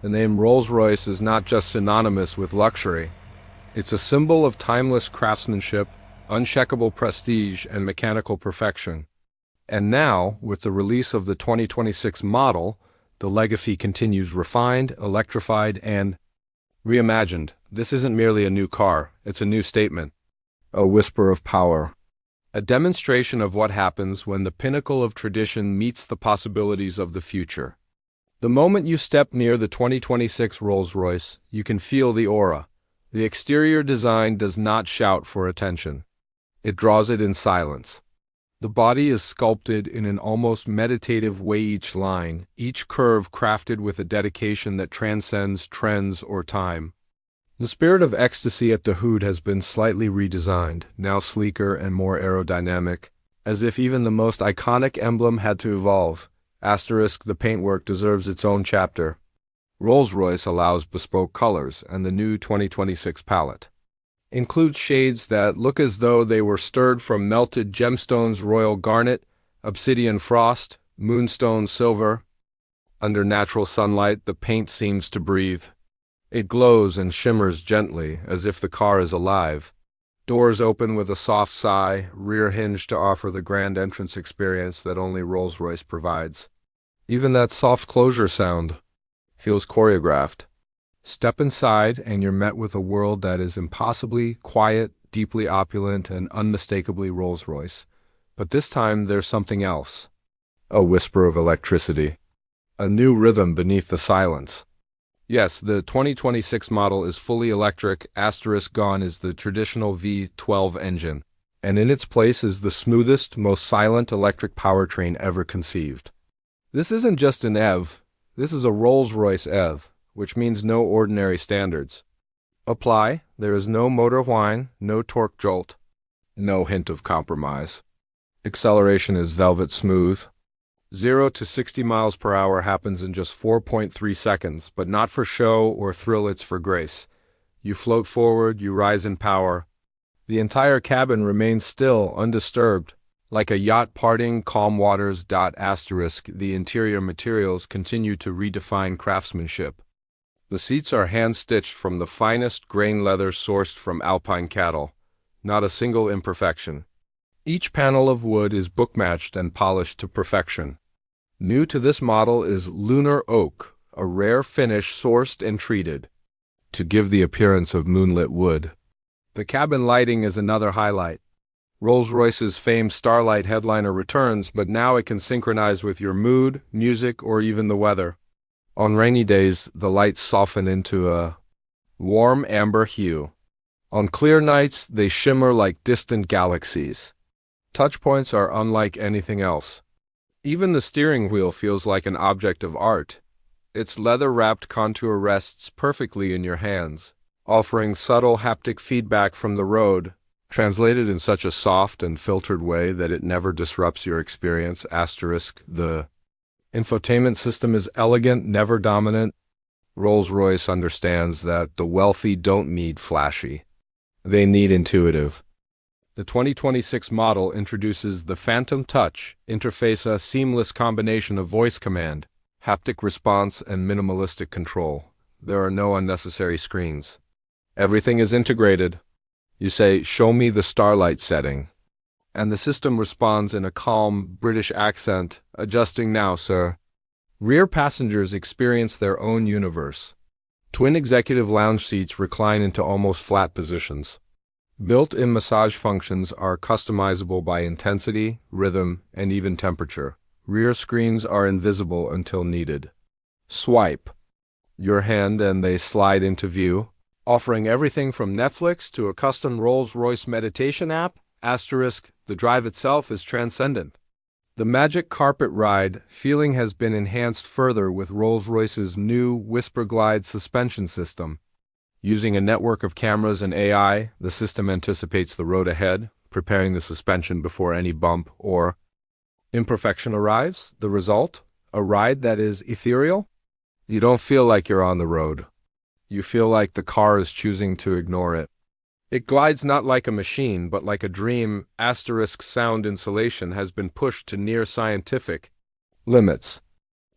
The name Rolls-Royce is not just synonymous with luxury. It's a symbol of timeless craftsmanship, unshakable prestige, and mechanical perfection. And now, with the release of the 2026 model, the legacy continues refined, electrified, and reimagined. This isn't merely a new car, it's a new statement. A whisper of power. A demonstration of what happens when the pinnacle of tradition meets the possibilities of the future. The moment you step near the 2026 Rolls-Royce, you can feel the aura. The exterior design does not shout for attention. It draws it in silence. The body is sculpted in an almost meditative way, each line, each curve crafted with a dedication that transcends trends or time. The spirit of ecstasy at the hood has been slightly redesigned, now sleeker and more aerodynamic, as if even the most iconic emblem had to evolve. The paintwork deserves its own chapter. Rolls-Royce allows bespoke colors, and the new 2026 palette includes shades that look as though they were stirred from melted gemstones: royal garnet, obsidian frost, moonstone silver. Under natural sunlight, the paint seems to breathe. It glows and shimmers gently, as if the car is alive. Doors open with a soft sigh, rear hinge to offer the grand entrance experience that only Rolls-Royce provides. Even that soft closure sound feels choreographed. Step inside and you're met with a world that is impossibly quiet, deeply opulent, and unmistakably Rolls-Royce. But this time there's something else. A whisper of electricity. A new rhythm beneath the silence. Yes, the 2026 model is fully electric. Gone is the traditional V12 engine, and in its place is the smoothest, most silent electric powertrain ever conceived. This isn't just an EV, this is a Rolls-Royce EV, which means no ordinary standards apply. There is no motor whine, no torque jolt, no hint of compromise. Acceleration is velvet smooth. 0 to 60 miles per hour happens in just 4.3 seconds, but not for show or thrill, it's for grace. You float forward, you rise in power. The entire cabin remains still, undisturbed. Like a yacht parting calm waters. The interior materials continue to redefine craftsmanship. The seats are hand-stitched from the finest grain leather sourced from alpine cattle. Not a single imperfection. Each panel of wood is book-matched and polished to perfection. New to this model is lunar oak, a rare finish sourced and treated to give the appearance of moonlit wood. The cabin lighting is another highlight. Rolls-Royce's famed Starlight headliner returns, but now it can synchronize with your mood, music, or even the weather. On rainy days, the lights soften into a warm amber hue. On clear nights, they shimmer like distant galaxies. Touchpoints are unlike anything else. Even the steering wheel feels like an object of art. Its leather-wrapped contour rests perfectly in your hands, offering subtle haptic feedback from the road, translated in such a soft and filtered way that it never disrupts your experience. The infotainment system is elegant, never dominant. Rolls-Royce understands that the wealthy don't need flashy. They need intuitive. The 2026 model introduces the Phantom Touch interface, a seamless combination of voice command, haptic response, and minimalistic control. There are no unnecessary screens. Everything is integrated. You say, "Show me the Starlight setting," and the system responds in a calm British accent, "Adjusting now, sir." Rear passengers experience their own universe. Twin executive lounge seats recline into almost flat positions. Built-in massage functions are customizable by intensity, rhythm, and even temperature. Rear screens are invisible until needed. Swipe your hand and they slide into view, offering everything from Netflix to a custom Rolls-Royce meditation app. The drive itself is transcendent. The magic carpet ride feeling has been enhanced further with Rolls-Royce's new Whisper Glide suspension system. Using a network of cameras and AI, the system anticipates the road ahead, preparing the suspension before any bump or imperfection arrives. The result? A ride that is ethereal? You don't feel like you're on the road. You feel like the car is choosing to ignore it. It glides not like a machine, but like a dream. Sound insulation has been pushed to near scientific limits.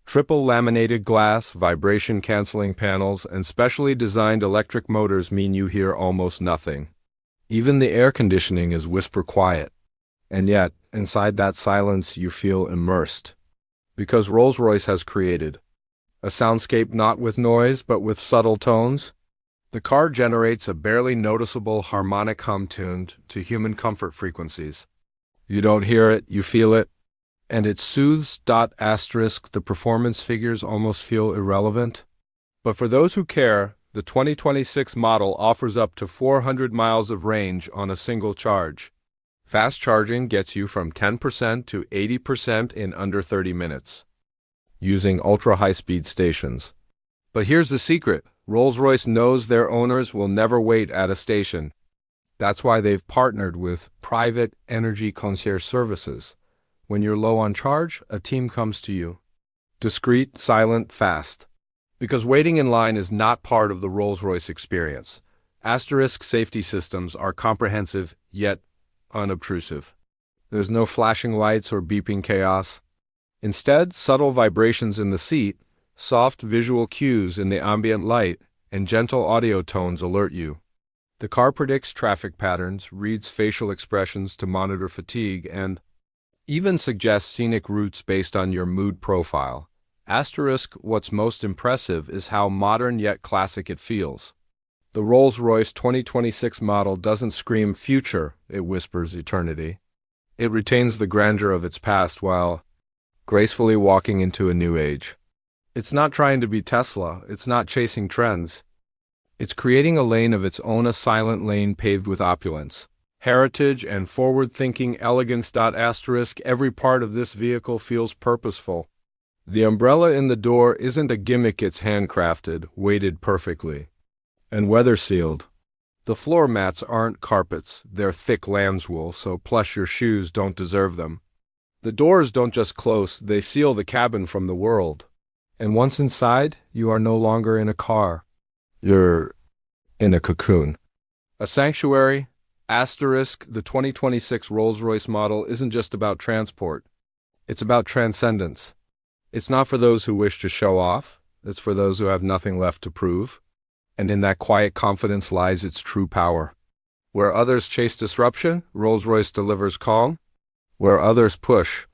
Triple laminated glass, vibration-canceling panels, and specially designed electric motors mean you hear almost nothing. Even the air conditioning is whisper quiet. And yet, inside that silence, you feel immersed. Because Rolls-Royce has created a soundscape not with noise, but with subtle tones. The car generates a barely noticeable harmonic hum tuned to human comfort frequencies. You don't hear it, you feel it. And it soothes. The performance figures almost feel irrelevant. But for those who care, the 2026 model offers up to 400 miles of range on a single charge. Fast charging gets you from 10% to 80% in under 30 minutes, using ultra-high-speed stations. But here's the secret. Rolls-Royce knows their owners will never wait at a station. That's why they've partnered with private energy concierge services. When you're low on charge, a team comes to you. Discreet, silent, fast. Because waiting in line is not part of the Rolls-Royce experience. Asterisk safety systems are comprehensive, yet unobtrusive. There's no flashing lights or beeping chaos. Instead, subtle vibrations in the seat, soft visual cues in the ambient light, and gentle audio tones alert you. The car predicts traffic patterns, reads facial expressions to monitor fatigue, and even suggests scenic routes based on your mood profile. Asterisk, what's most impressive is how modern yet classic it feels. The Rolls-Royce 2026 model doesn't scream future, it whispers eternity. It retains the grandeur of its past while gracefully walking into a new age. It's not trying to be Tesla, it's not chasing trends. It's creating a lane of its own, a silent lane paved with opulence, heritage, and forward-thinking elegance. Every part of this vehicle feels purposeful. The umbrella in the door isn't a gimmick, it's handcrafted, weighted perfectly, and weather-sealed. The floor mats aren't carpets, they're thick lamb's wool, so plush your shoes don't deserve them. The doors don't just close, they seal the cabin from the world. And once inside, you are no longer in a car. You're in a cocoon. A sanctuary. Asterisk, the 2026 Rolls-Royce model isn't just about transport. It's about transcendence. It's not for those who wish to show off. It's for those who have nothing left to prove. And in that quiet confidence lies its true power. Where others chase disruption, Rolls-Royce delivers calm. Where others push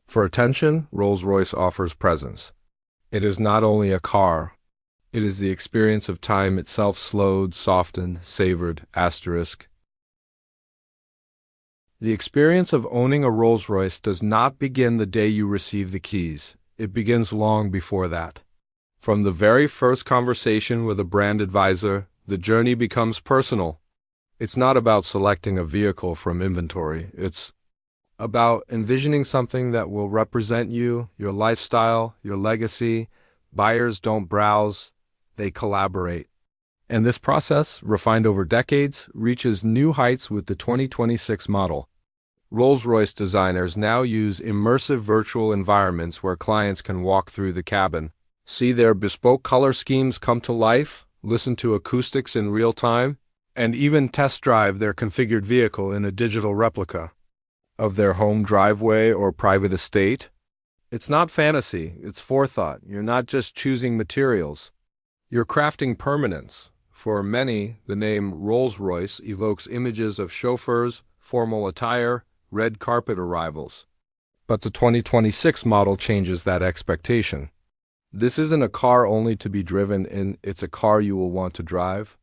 for attention, Rolls-Royce offers presence. It is not only a car. It is the experience of time itself, slowed, softened, savored. Asterisk. The experience of owning a Rolls-Royce does not begin the day you receive the keys. It begins long before that. From the very first conversation with a brand advisor, the journey becomes personal. It's not about selecting a vehicle from inventory. It's about envisioning something that will represent you, your lifestyle, your legacy. Buyers don't browse, they collaborate. And this process, refined over decades, reaches new heights with the 2026 model. Rolls-Royce designers now use immersive virtual environments where clients can walk through the cabin, see their bespoke color schemes come to life, listen to acoustics in real time, and even test drive their configured vehicle in a digital replica of their home driveway or private estate. It's not fantasy, it's forethought. You're not just choosing materials. You're crafting permanence. For many, the name Rolls-Royce evokes images of chauffeurs, formal attire, red carpet arrivals. But the 2026 model changes that expectation. This isn't a car only to be driven in, it's a car you will want to drive.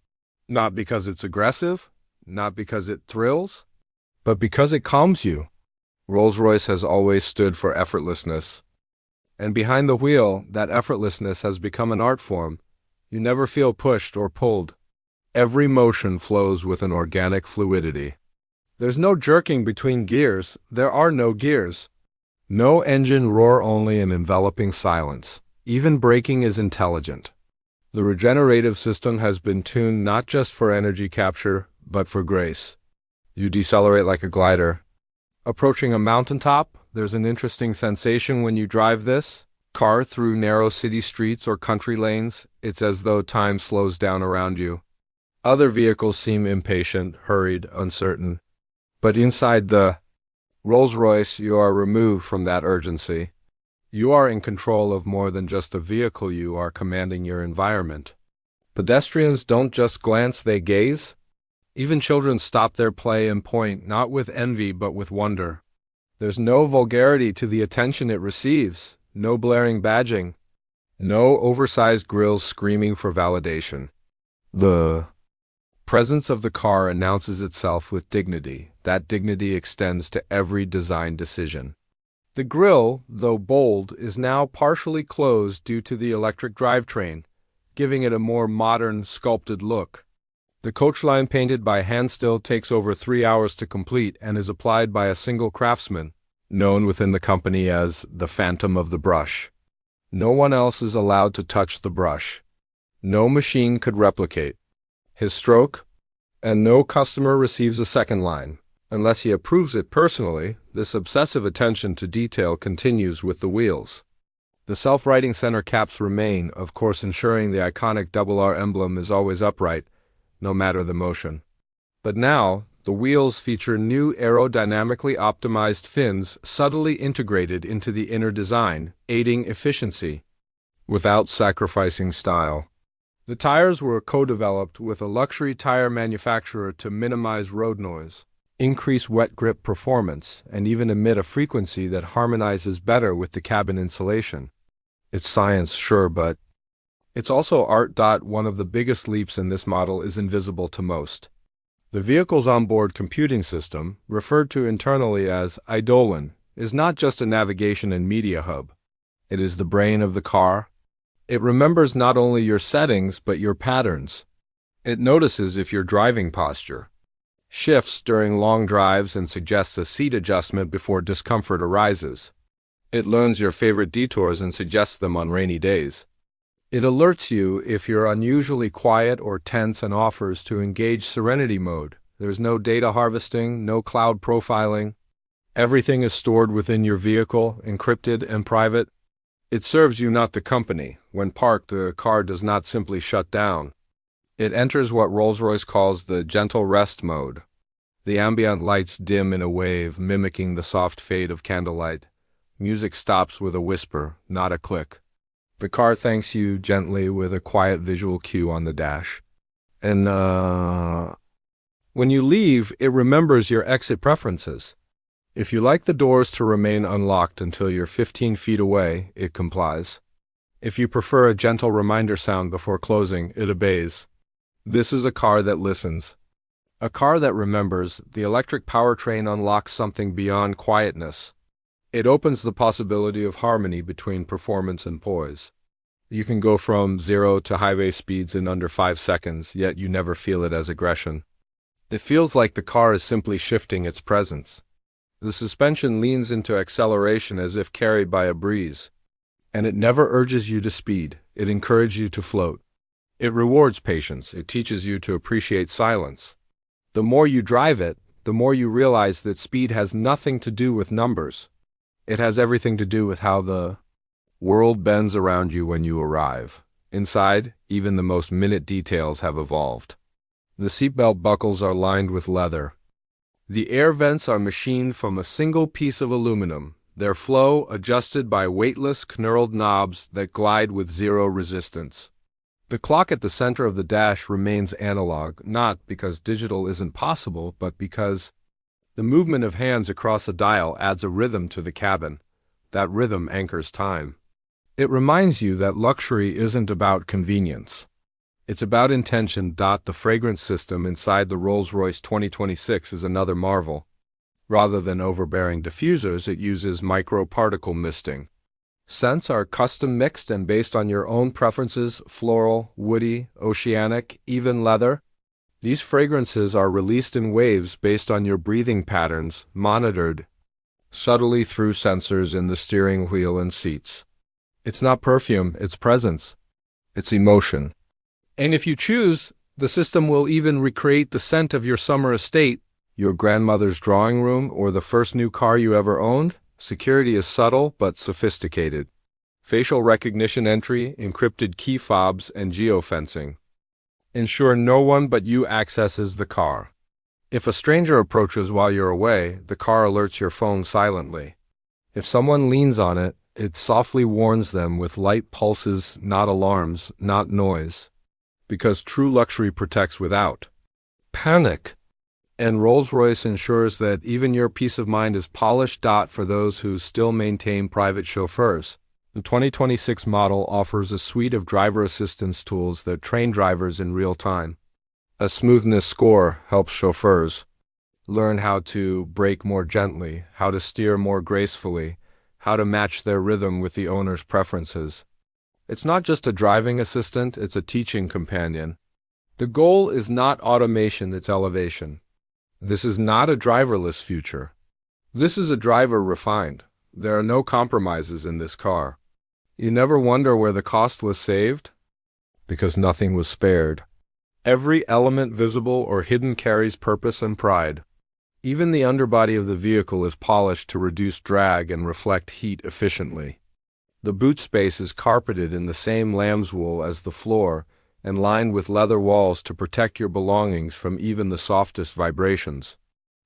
Not because it's aggressive, not because it thrills, but because it calms you. Rolls-Royce has always stood for effortlessness. And behind the wheel, that effortlessness has become an art form. You never feel pushed or pulled. Every motion flows with an organic fluidity. There's no jerking between gears. There are no gears. No engine roar, only an enveloping silence. Even braking is intelligent. The regenerative system has been tuned not just for energy capture, but for grace. You decelerate like a glider. Approaching a mountaintop, there's an interesting sensation when you drive this car through narrow city streets or country lanes. It's as though time slows down around you. Other vehicles seem impatient, hurried, uncertain. But inside the Rolls-Royce, you are removed from that urgency. You are in control of more than just a vehicle, you are commanding your environment. Pedestrians don't just glance, they gaze. Even children stop their play and point, not with envy but with wonder. There's no vulgarity to the attention it receives, no blaring badging, no oversized grills screaming for validation. The presence of the car announces itself with dignity. That dignity extends to every design decision. The grille, though bold, is now partially closed due to the electric drivetrain, giving it a more modern, sculpted look. The coachline, painted by hand, still takes over 3 hours to complete and is applied by a single craftsman, known within the company as the Phantom of the Brush. No one else is allowed to touch the brush. No machine could replicate his stroke, and no customer receives a second line, unless he approves it personally. This obsessive attention to detail continues with the wheels. The self-righting center caps remain, of course, ensuring the iconic double R emblem is always upright, no matter the motion. But now, the wheels feature new aerodynamically optimized fins subtly integrated into the inner design, aiding efficiency without sacrificing style. The tires were co-developed with a luxury tire manufacturer to minimize road noise, increase wet grip performance, and even emit a frequency that harmonizes better with the cabin insulation. It's science, sure, but it's also art. One of the biggest leaps in this model is invisible to most. The vehicle's onboard computing system, referred to internally as Eidolon, is not just a navigation and media hub. It is the brain of the car. It remembers not only your settings but your patterns. It notices if your driving posture shifts during long drives and suggests a seat adjustment before discomfort arises. It learns your favorite detours and suggests them on rainy days. It alerts you if you're unusually quiet or tense and offers to engage serenity mode. There's no data harvesting, no cloud profiling. Everything is stored within your vehicle, encrypted and private. It serves you, not the company. When parked, the car does not simply shut down. It enters what Rolls-Royce calls the gentle rest mode. The ambient lights dim in a wave, mimicking the soft fade of candlelight. Music stops with a whisper, not a click. The car thanks you gently with a quiet visual cue on the dash. And, when you leave, it remembers your exit preferences. If you like the doors to remain unlocked until you're 15 feet away, it complies. If you prefer a gentle reminder sound before closing, it obeys. This is a car that listens. A car that remembers. The electric powertrain unlocks something beyond quietness. It opens the possibility of harmony between performance and poise. You can go from 0 to highway speeds in under 5 seconds, yet you never feel it as aggression. It feels like the car is simply shifting its presence. The suspension leans into acceleration as if carried by a breeze. And it never urges you to speed. It encourages you to float. It rewards patience. It teaches you to appreciate silence. The more you drive it, the more you realize that speed has nothing to do with numbers. It has everything to do with how the world bends around you when you arrive. Inside, even the most minute details have evolved. The seatbelt buckles are lined with leather. The air vents are machined from a single piece of aluminum, their flow adjusted by weightless, knurled knobs that glide with zero resistance. The clock at the center of the dash remains analog, not because digital isn't possible, but because the movement of hands across a dial adds a rhythm to the cabin. That rhythm anchors time. It reminds you that luxury isn't about convenience. It's about intention. The fragrance system inside the Rolls-Royce 2026 is another marvel. Rather than overbearing diffusers, it uses micro-particle misting. Scents are custom mixed and based on your own preferences: floral, woody, oceanic, even leather. These fragrances are released in waves based on your breathing patterns, monitored subtly through sensors in the steering wheel and seats. It's not perfume, it's presence. It's emotion. And if you choose, the system will even recreate the scent of your summer estate, your grandmother's drawing room, or the first new car you ever owned. Security is subtle but sophisticated. Facial recognition entry, encrypted key fobs, and geofencing ensure no one but you accesses the car. If a stranger approaches while you're away, the car alerts your phone silently. If someone leans on it, It softly warns them with light pulses, not alarms, not noise. Because true luxury protects without panic. And Rolls-Royce ensures that even your peace of mind is polished. For those who still maintain private chauffeurs, the 2026 model offers a suite of driver assistance tools that train drivers in real time. A smoothness score helps chauffeurs learn how to brake more gently, how to steer more gracefully, how to match their rhythm with the owner's preferences. It's not just a driving assistant, it's a teaching companion. The goal is not automation, it's elevation. This is not a driverless future. This is a driver refined. There are no compromises in this car. You never wonder where the cost was saved? Because nothing was spared. Every element visible or hidden carries purpose and pride. Even the underbody of the vehicle is polished to reduce drag and reflect heat efficiently. The boot space is carpeted in the same lamb's wool as the floor and lined with leather walls to protect your belongings from even the softest vibrations.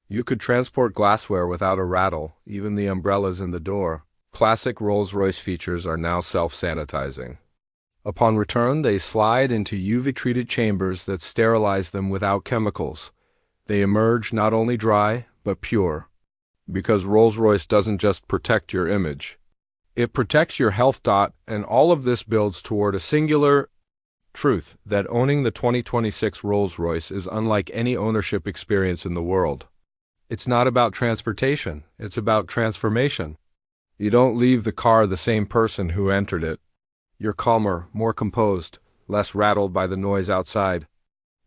You could transport glassware without a rattle, even the umbrellas in the door. Classic Rolls-Royce features are now self-sanitizing. Upon return, they slide into UV-treated chambers that sterilize them without chemicals. They emerge not only dry, but pure. Because Rolls-Royce doesn't just protect your image. It protects your health. And all of this builds toward a singular truth that owning the 2026 Rolls-Royce is unlike any ownership experience in the world. It's not about transportation, it's about transformation. You don't leave the car the same person who entered it. You're calmer, more composed, less rattled by the noise outside,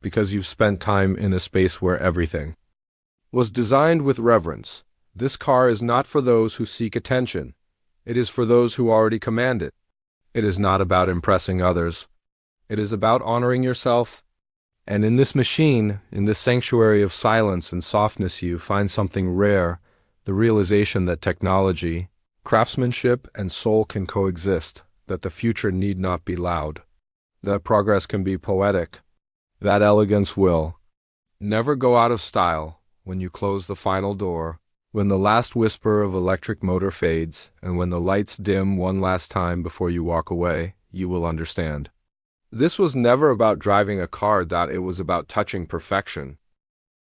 because you've spent time in a space where everything was designed with reverence. This car is not for those who seek attention. It is for those who already command it. It is not about impressing others. It is about honoring yourself. And in this machine, in this sanctuary of silence and softness, you find something rare, the realization that technology, craftsmanship, and soul can coexist, that the future need not be loud, that progress can be poetic, that elegance will never go out of style. When you close the final door, when the last whisper of electric motor fades, and when the lights dim one last time before you walk away, you will understand. This was never about driving a car. It was about touching perfection.